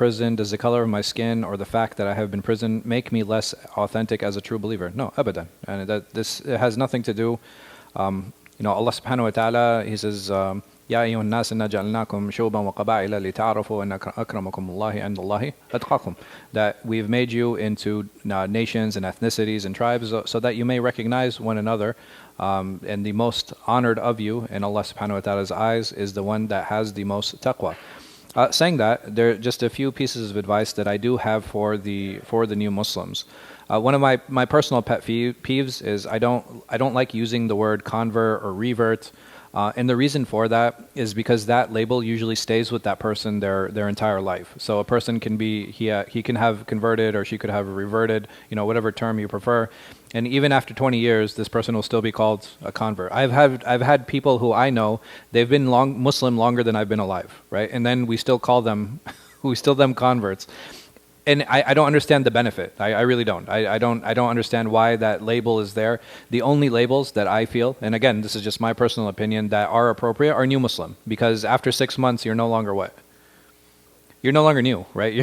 prison, does the color of my skin or the fact that I have been imprisoned make me less authentic as a true believer? No, abadan. And it has nothing to do. Allah subhanahu wa ta'ala, He says, يا أيها الناس إنا جعلناكم شعوبا وقبائل لتعارفوا أن أكرمكم الله عند الله أتقاكم. That we've made you into nations and ethnicities and tribes so that you may recognize one another. And the most honored of you in Allah subhanahu wa ta'ala's eyes is the one that has the most taqwa. Saying that, there are just a few pieces of advice that I do have for the new Muslims. One of my personal pet peeves is I don't like using the word convert or revert. And the reason for that is because that label usually stays with that person their entire life. So a person can be, he can have converted or she could have reverted, whatever term you prefer. And even after 20 years, this person will still be called a convert. I've had people who I know, they've been Muslim longer than I've been alive, right? And then we still call them, converts. And I don't understand the benefit. I really don't. I don't understand why that label is there. The only labels that I feel, and again, this is just my personal opinion, that are appropriate are new Muslim. Because after 6 months, you're no longer what? You're no longer new, right?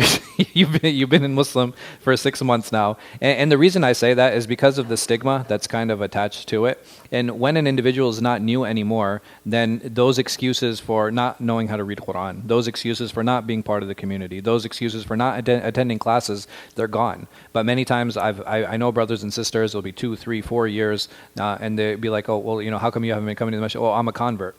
You've been in Muslim for 6 months now. And the reason I say that is because of the stigma that's kind of attached to it. And when an individual is not new anymore, then those excuses for not knowing how to read Quran, those excuses for not being part of the community, those excuses for not attending classes, they're gone. But many times I know brothers and sisters, it'll be 2, 3, 4 years, and they'll be like, oh, well, how come you haven't been coming to the masjid? Oh, I'm a convert.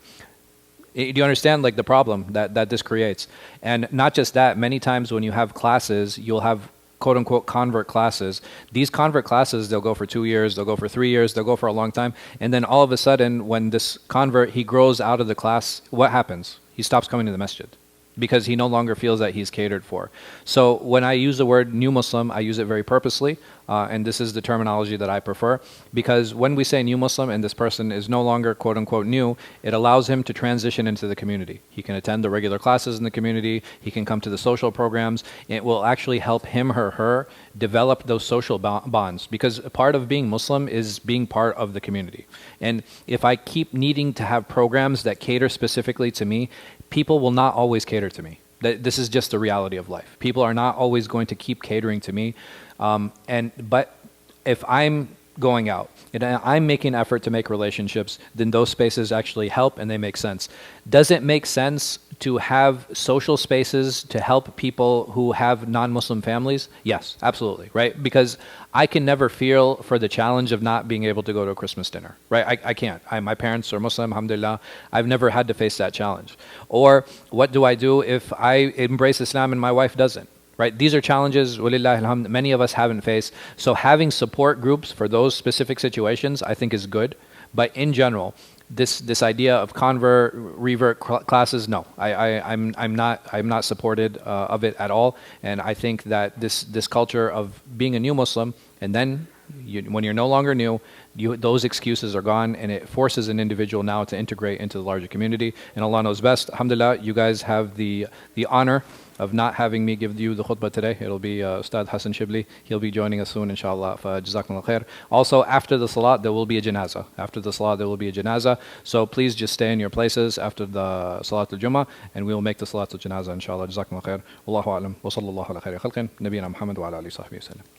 Do you understand the problem that this creates? And not just that, many times when you have classes, you'll have quote-unquote convert classes. These convert classes, they'll go for 2 years, they'll go for 3 years, they'll go for a long time. And then all of a sudden, when this convert, he grows out of the class, what happens? He stops coming to the masjid because he no longer feels that he's catered for. So when I use the word new Muslim, I use it very purposely. And this is the terminology that I prefer, because when we say new Muslim and this person is no longer quote-unquote new, it allows him to transition into the community. He can attend the regular classes in the community, he can come to the social programs. It will actually help him or her develop those social bonds, because a part of being Muslim is being part of the community. And if I keep needing to have programs that cater specifically to me, people will not always cater to me. This is just the reality of life. People are not always going to keep catering to me. But if I'm going out and I'm making an effort to make relationships, then those spaces actually help and they make sense. Does it make sense to have social spaces to help people who have non-Muslim families? Yes, absolutely, right? Because I can never feel for the challenge of not being able to go to a Christmas dinner, right? I can't. My parents are Muslim, alhamdulillah. I've never had to face that challenge. Or what do I do if I embrace Islam and my wife doesn't? Right? These are challenges, walillah alhamd, many of us haven't faced. So having support groups for those specific situations, I think is good. But in general, this idea of convert, revert classes, no, I'm not supported of it at all. And I think that this culture of being a new Muslim, and then when you're no longer new, those excuses are gone, and it forces an individual now to integrate into the larger community. And Allah knows best. Alhamdulillah, you guys have the honor of not having me give you the khutbah today. It'll be Ustad Hassan Shibli. He'll be joining us soon, inshallah. Jazakumullah khair. Also, after the salat, there will be a janazah. After the salat, there will be a janazah. So please just stay in your places after the salat al-Jummah, and we will make the salat al-janazah, inshallah. Jazakumullah khair. Wallahu a'lam. Wa sallallahu ala khairi khalqin. Nabiyina Muhammad wa ala alihi wa sahbihi wa sallam.